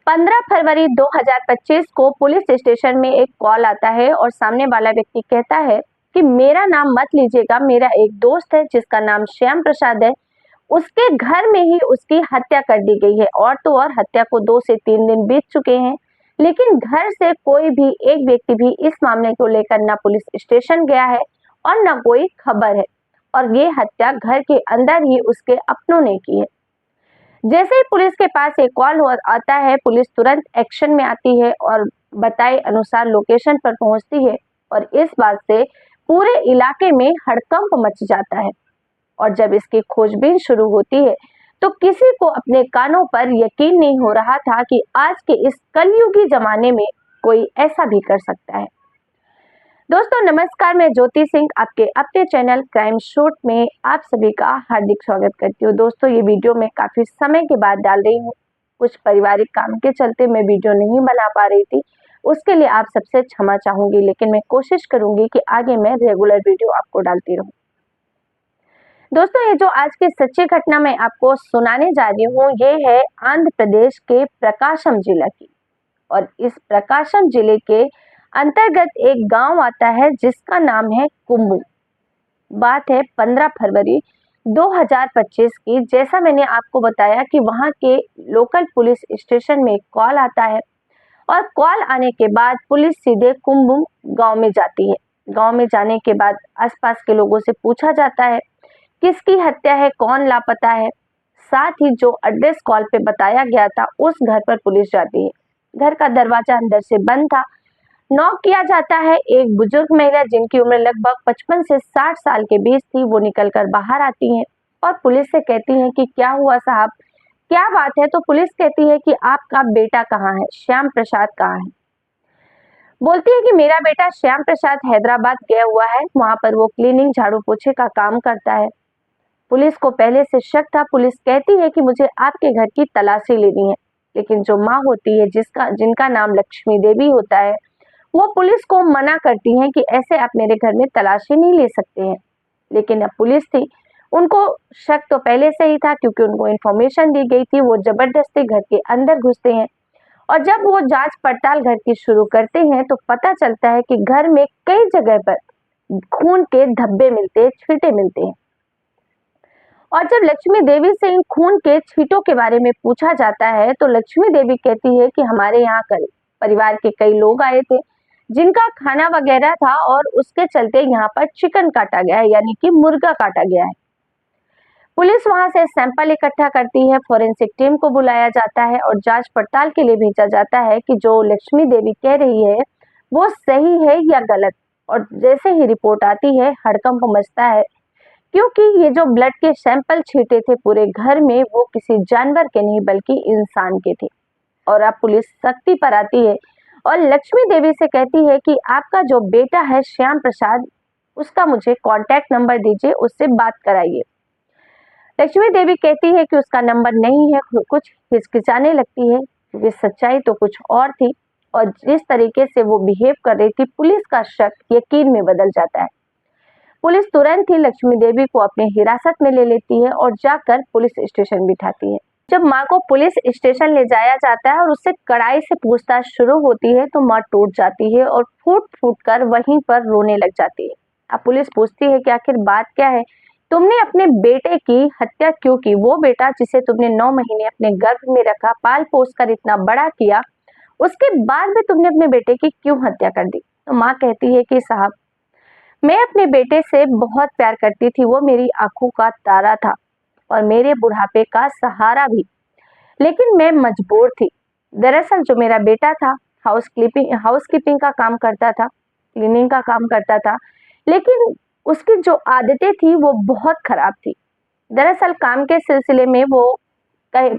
15 फरवरी 2025 को police station में एक कॉल आता है और सामने वाला व्यक्ति कहता है कि मेरा नाम मत लीजिएगा, मेरा एक दोस्त है जिसका नाम श्याम प्रसाद है, उसके घर में ही उसकी हत्या कर दी गई है। और तो और हत्या को 2 से 3 दिन बीत चुके हैं, लेकिन घर से कोई भी एक व्यक्ति भी इस मामले को लेकर ना पुलिस स्टेशन गया है और ना कोई खबर है। और ये हत्या घर के अंदर ही उसके अपनों ने की है। जैसे ही पुलिस के पास एक कॉल आता है, पुलिस तुरंत एक्शन में आती है और बताए अनुसार लोकेशन पर पहुंचती है और इस बात से पूरे इलाके में हड़कंप मच जाता है। और जब इसकी खोजबीन शुरू होती है तो किसी को अपने कानों पर यकीन नहीं हो रहा था कि आज के इस कलयुगी जमाने में कोई ऐसा भी कर सकता है। दोस्तों नमस्कार, मैं ज्योति सिंह आपके अपने चैनल क्राइम शूट में आप सभी का हार्दिक स्वागत करती हूँ। दोस्तों ये वीडियो मैं काफी समय के बाद डाल रही हूँ। कुछ पारिवारिक काम के चलते मैं वीडियो नहीं बना पा रही थी, उसके लिए आप सबसे क्षमा चाहूंगी, लेकिन मैं कोशिश करूंगी कि आगे मैं रेगुलर वीडियो आपको डालती रहूं। दोस्तों ये जो आज की सच्ची घटना मैं आपको सुनाने जा रही हूँ, ये है आंध्र प्रदेश के प्रकाशम जिला की। और इस प्रकाशम जिले के अंतर्गत एक गांव आता है जिसका नाम है कुंभू। बात है 15 फरवरी 2025 की। जैसा मैंने आपको बताया कि वहां के लोकल पुलिस स्टेशन में कॉल आता है और कॉल आने के बाद पुलिस सीधे कुंभू गांव में जाती है। गांव में जाने के बाद आसपास के लोगों से पूछा जाता है किसकी हत्या है, कौन लापता है। साथ ही जो एड्रेस कॉल पे बताया गया था उस घर पर पुलिस जाती है। घर का दरवाजा अंदर से बंद था। नॉक किया जाता है। एक बुजुर्ग महिला जिनकी उम्र लगभग 55 से 60 साल के बीच थी, वो निकलकर बाहर आती हैं और पुलिस से कहती हैं कि क्या हुआ साहब, क्या बात है। तो पुलिस कहती है कि आपका बेटा कहाँ है, श्याम प्रसाद कहाँ है। बोलती है कि मेरा बेटा श्याम प्रसाद हैदराबाद गया हुआ है, वहां पर वो क्लीनिंग झाड़ू पोछे का काम करता है। पुलिस को पहले से शक था। पुलिस कहती है कि मुझे आपके घर की तलाशी लेनी है, लेकिन जो माँ होती है जिनका नाम लक्ष्मी देवी होता है, वो पुलिस को मना करती हैं कि ऐसे आप मेरे घर में तलाशी नहीं ले सकते हैं। लेकिन अब पुलिस थी, उनको शक तो पहले से ही था क्योंकि उनको इन्फॉर्मेशन दी गई थी। वो जबरदस्ती घर के अंदर घुसते हैं और जब वो जांच पड़ताल घर की शुरू करते हैं तो पता चलता है कि घर में कई जगह पर खून के धब्बे मिलते हैं, छींटे मिलते हैं। और जब लक्ष्मी देवी से इन खून के छींटों के बारे में पूछा जाता है तो लक्ष्मी देवी कहती है कि हमारे यहाँ कल परिवार के कई लोग आए थे जिनका खाना वगैरह था और उसके चलते यहाँ पर चिकन काटा गया है, यानी कि मुर्गा काटा गया है। पुलिस वहां से सैंपल इकट्ठा करती है, फोरेंसिक टीम को बुलाया जाता है और जांच पड़ताल के लिए भेजा जाता है कि जो लक्ष्मी देवी कह रही है वो सही है या गलत। और जैसे ही रिपोर्ट आती है हड़कंप मचता है, क्योंकि ये जो ब्लड के सैंपल छींटे थे पूरे घर में, वो किसी जानवर के नहीं बल्कि इंसान के थे। और अब पुलिस सख्ती पर आती है और लक्ष्मी देवी से कहती है कि आपका जो बेटा है श्याम प्रसाद, उसका मुझे कांटेक्ट नंबर दीजिए, उससे बात कराइए। लक्ष्मी देवी कहती है कि उसका नंबर नहीं है। कुछ हिचकिचाने लगती है क्योंकि सच्चाई तो कुछ और थी और जिस तरीके से वो बिहेव कर रही थी, पुलिस का शक यकीन में बदल जाता है। पुलिस तुरंत ही लक्ष्मी देवी को अपने हिरासत में ले लेती है और जाकर पुलिस स्टेशन बिठाती है। जब माँ को पुलिस स्टेशन ले जाया जाता है और उससे कड़ाई से पूछताछ शुरू होती है तो माँ टूट जाती है और फूट फूट कर वहीं पर रोने लग जाती है। अब पुलिस पूछती है कि आखिर बात क्या है, तुमने अपने बेटे की हत्या क्यों की? वो बेटा जिसे तुमने 9 महीने अपने गर्भ में रखा, पाल पोस कर इतना बड़ा किया, उसके बाद भी तुमने अपने बेटे की क्यों हत्या कर दी? तो माँ कहती है कि साहब, मैं अपने बेटे से बहुत प्यार करती थी, वो मेरी आंखों का तारा था और मेरे बुढ़ापे का सहारा भी, लेकिन मैं मजबूर थी। दरअसल जो मेरा बेटा था हाउसकीपिंग का काम करता था, क्लीनिंग का काम करता था, लेकिन उसकी जो आदतें थी वो बहुत खराब थी। दरअसल काम के सिलसिले में वो कहीं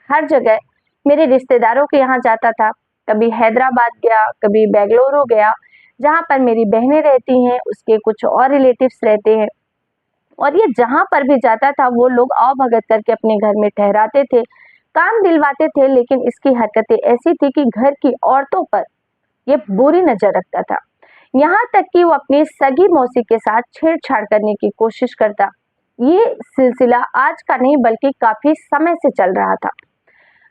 हर जगह मेरे रिश्तेदारों के यहाँ जाता था, कभी हैदराबाद गया, कभी बेंगलुरु गया, जहाँ पर मेरी बहनें रहती हैं, उसके कुछ और रिलेटिव्स रहते हैं। और ये जहाँ पर भी जाता था वो लोग आओ भगत करके अपने घर में ठहराते थे, काम दिलवाते थे, लेकिन इसकी हरकतें ऐसी थी कि घर की औरतों पर ये बुरी नजर रखता था। यहाँ तक कि वो अपनी सगी मौसी के साथ छेड़छाड़ करने की कोशिश करता। ये सिलसिला आज का नहीं बल्कि काफी समय से चल रहा था।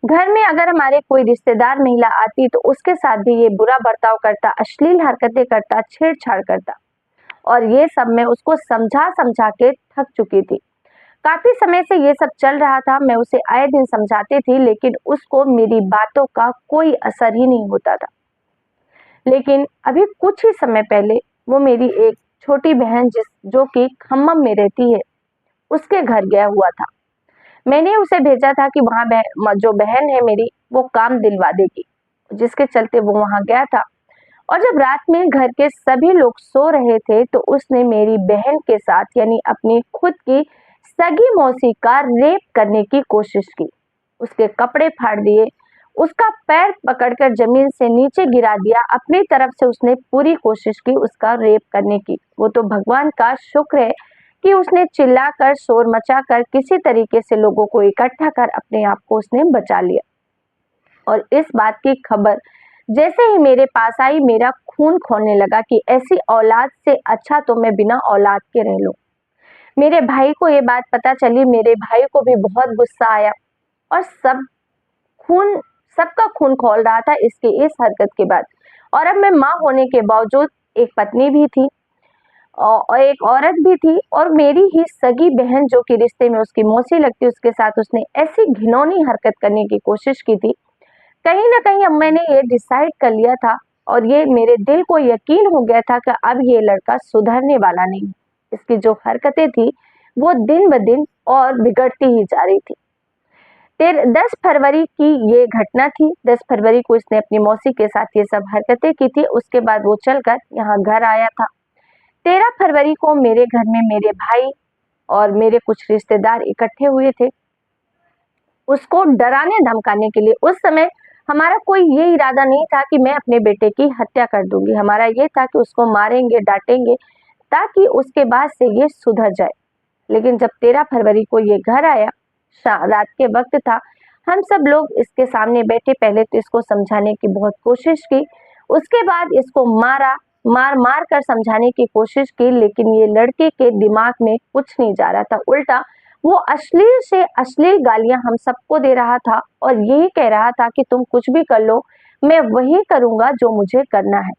घर में अगर हमारे कोई रिश्तेदार महिला आती तो उसके साथ भी ये बुरा बर्ताव करता, अश्लील हरकतें करता, छेड़छाड़ करता। और ये सब मैं उसको समझा समझा के थक चुकी थी। काफी समय से ये सब चल रहा था। मैं उसे आए दिन समझाती थी, लेकिन उसको मेरी बातों का कोई असर ही नहीं होता था। लेकिन अभी कुछ ही समय पहले वो मेरी एक छोटी बहन जो कि खम्मम में रहती है, उसके घर गया हुआ था। मैंने उसे भेजा था कि वहाँ जो बहन है मेरी, वो काम दिलवा देगी, जिसके चलते वो वहाँ गया था। और जब रात में घर के सभी लोग सो रहे थे तो उसने मेरी बहन के साथ यानी अपनी खुद की सगी मौसी का रेप करने की कोशिश की। उसके कपड़े फाड़ दिए, उसका पैर पकड़कर जमीन से नीचे गिरा दिया। अपनी तरफ से उसने पूरी कोशिश की उसका रेप करने की। वो तो भगवान का शुक्र है कि उसने चिल्लाकर, शोर मचाकर, किसी तरीके से लोगों को इकट्ठा कर अपने आप को उसने बचा लिया। और इस बात की खबर जैसे ही मेरे पास आई, मेरा खून खौलने लगा कि ऐसी औलाद से अच्छा तो मैं बिना औलाद के रह लूं। मेरे भाई को ये बात पता चली, मेरे भाई को भी बहुत गुस्सा आया और खून सबका खून खौल रहा था इसकी इस हरकत के बाद। और अब मैं माँ होने के बावजूद एक पत्नी भी थी और एक औरत भी थी, और मेरी ही सगी बहन जो कि रिश्ते में उसकी मौसी लगती, उसके साथ उसने ऐसी घिनौनी हरकत करने की कोशिश की थी। कहीं ना कहीं अब मैंने ये डिसाइड कर लिया था और ये मेरे दिल को यकीन हो गया था कि अब ये लड़का सुधरने वाला नहीं। इसकी जो हरकतें थी वो दिन ब दिन और बिगड़ती ही जा रही थी। 10 फरवरी की ये घटना थी। 10 फरवरी को इसने अपनी मौसी के साथ ये सब हरकतें की थी। उसके बाद वो चलकर यहाँ घर आया था। 13 फरवरी को मेरे घर में मेरे भाई और मेरे कुछ रिश्तेदार इकट्ठे हुए थे उसको डराने धमकाने के लिए। उस समय हमारा कोई ये इरादा नहीं था कि मैं अपने बेटे की हत्या कर दूंगी। हमारा ये था कि उसको मारेंगे, डांटेंगे, ताकि उसके बाद से ये सुधर जाए। लेकिन जब 13 फरवरी को ये घर आया, रात के वक्त था, हम सब लोग इसके सामने बैठे। पहले तो इसको समझाने की बहुत कोशिश की, उसके बाद इसको मार मार कर समझाने की कोशिश की, लेकिन ये लड़के के दिमाग में कुछ नहीं जा रहा था। उल्टा वो अश्लील से अश्लील गालियां हम सबको दे रहा था और यही कह रहा था कि तुम कुछ भी कर लो, मैं वही करूंगा जो मुझे करना है।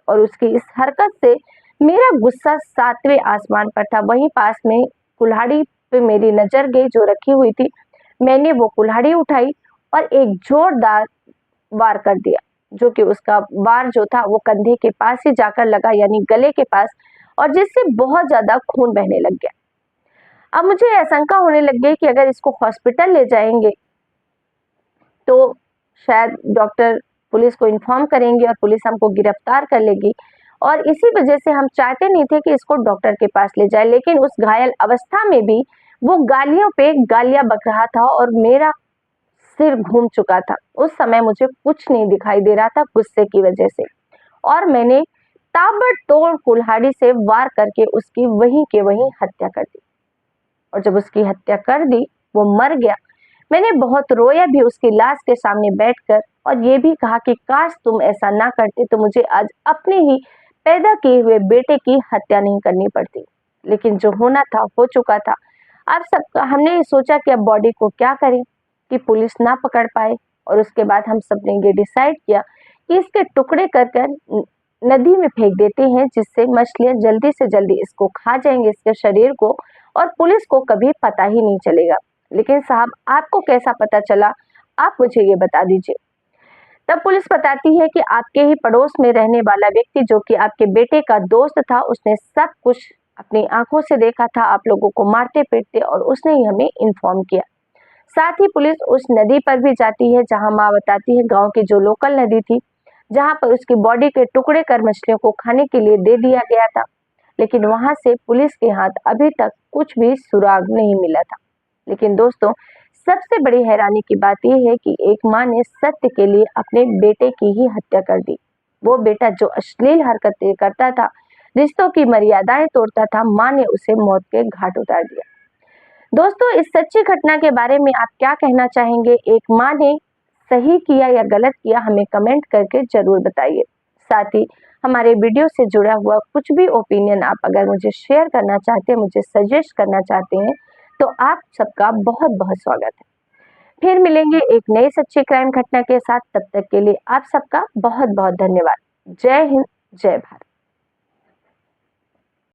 और उसकी इस हरकत से मेरा गुस्सा 7वें आसमान पर था। वहीं पास में कुल्हाड़ी पे मेरी नजर गई जो रखी हुई थी। मैंने वो कुल्हाड़ी उठाई और एक जोरदार वार कर दिया, जो कि उसका वार जो था वो कंधे के पास ही जाकर लगा, यानी गले के पास, और जिससे बहुत ज्यादा खून बहने लग गया। अब मुझे आशंका होने लग गई कि अगर इसको हॉस्पिटल ले जाएंगे तो शायद डॉक्टर पुलिस को इन्फॉर्म करेंगे और पुलिस हमको गिरफ्तार कर लेगी। और इसी वजह से हम चाहते नहीं थे कि इसको डॉक्टर के पास ले जाए। लेकिन उस घायल अवस्था में भी वो गालियों पे गालियां बक रहा था और मेरा सिर घूम चुका था। उस समय मुझे कुछ नहीं दिखाई दे रहा था गुस्से की वजह से, और मैंने ताबड़तोड़ कुल्हाड़ी से वार करके उसकी वहीं के वहीं हत्या कर दी। और जब उसकी हत्या कर दी, वो मर गया। मैंने बहुत रोया भी उसकी लाश के सामने बैठकर, और ये भी कहा कि काश तुम ऐसा ना करते तो मुझे आज अपने ही पैदा किए हुए बेटे की हत्या नहीं करनी पड़ती। लेकिन जो होना था हो चुका था। अब सबका हमने ये सोचा कि अब बॉडी को क्या करें कि पुलिस ना पकड़ पाए। और उसके बाद हम सब ने ये डिसाइड किया कि इसके टुकड़े कर कर नदी में फेंक देते हैं, जिससे मछलियां जल्दी से जल्दी इसको खा जाएंगे, इसके शरीर को, और पुलिस को कभी पता ही नहीं चलेगा। लेकिन साहब, आपको कैसा पता चला, आप मुझे ये बता दीजिए। तब पुलिस बताती है कि आपके ही पड़ोस में रहने वाला व्यक्ति जो कि आपके बेटे का दोस्त था, उसने सब कुछ अपनी आंखों से देखा था, आप लोगों को मारते पीटते, और उसने ही हमें इन्फॉर्म किया। साथ ही पुलिस उस नदी पर भी जाती है जहां माँ बताती है, गांव की जो लोकल नदी थी, जहां पर उसकी बॉडी के टुकड़े कर मछलियों को खाने के लिए दे दिया गया था। लेकिन वहां से पुलिस के हाथ अभी तक कुछ भी सुराग नहीं मिला था। लेकिन दोस्तों, सबसे बड़ी हैरानी की बात यह है कि एक माँ ने सत्य के लिए अपने बेटे की ही हत्या कर दी। वो बेटा जो अश्लील हरकतें करता था, रिश्तों की मर्यादाएं तोड़ता था, माँ ने उसे मौत के घाट उतार दिया। दोस्तों, इस सच्ची घटना के बारे में आप क्या कहना चाहेंगे? एक माँ ने सही किया या गलत किया, हमें कमेंट करके जरूर बताइए। साथ ही हमारे वीडियो से जुड़ा हुआ कुछ भी ओपिनियन आप अगर मुझे शेयर करना चाहते हैं, मुझे सजेस्ट करना चाहते हैं, तो आप सबका बहुत बहुत स्वागत है। फिर मिलेंगे एक नई सच्ची क्राइम घटना के साथ। तब तक के लिए आप सबका बहुत बहुत धन्यवाद। जय हिंद, जय भारत।